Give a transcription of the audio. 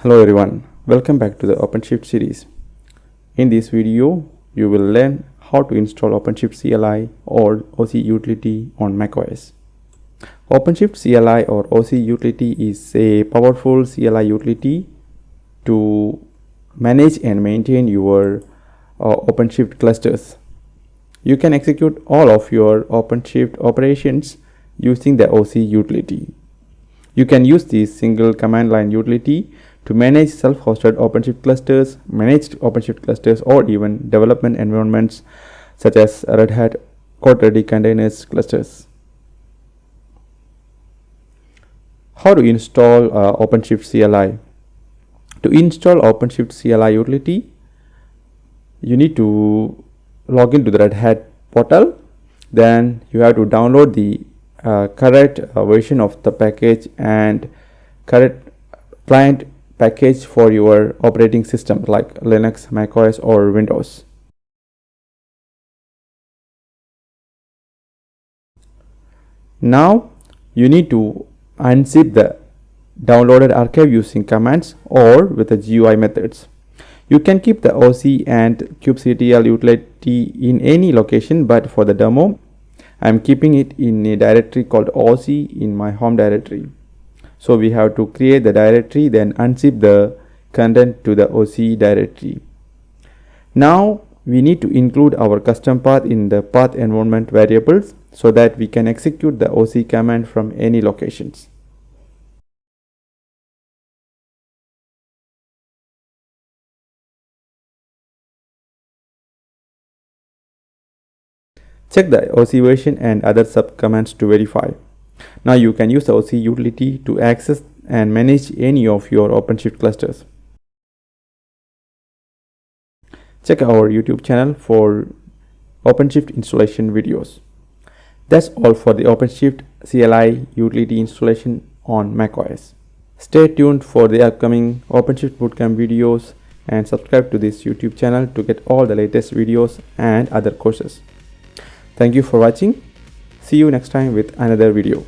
Hello everyone, welcome back to the OpenShift series. In this video, you will learn how to install OpenShift CLI or OC utility on macOS. OpenShift CLI or OC utility is a powerful CLI utility to manage and maintain your OpenShift clusters. You can execute all of your OpenShift operations using the OC utility. You can use this single command line utility to manage self-hosted OpenShift clusters, managed OpenShift clusters, or even development environments such as Red Hat CodeReady Containers clusters. How to install OpenShift CLI? To install OpenShift CLI utility, you need to log into the Red Hat portal. Then you have to download the correct version of the package and correct client package for your operating system like Linux, macOS, or Windows. Now you need to unzip the downloaded archive using commands or with the GUI methods. You can keep the OC and kubectl utility in any location, but for the demo I'm keeping it in a directory called OC in my home directory. So we have to create the directory, then unzip the content to the OC directory. Now we need to include our custom path in the path environment variables so that we can execute the OC command from any locations. Check the OC version and other sub commands to verify. Now you can use the OC utility to access and manage any of your OpenShift clusters. Check our YouTube channel for OpenShift installation videos. That's all for the OpenShift CLI utility installation on macOS. Stay tuned for the upcoming OpenShift Bootcamp videos and subscribe to this YouTube channel to get all the latest videos and other courses. Thank you for watching. See you next time with another video.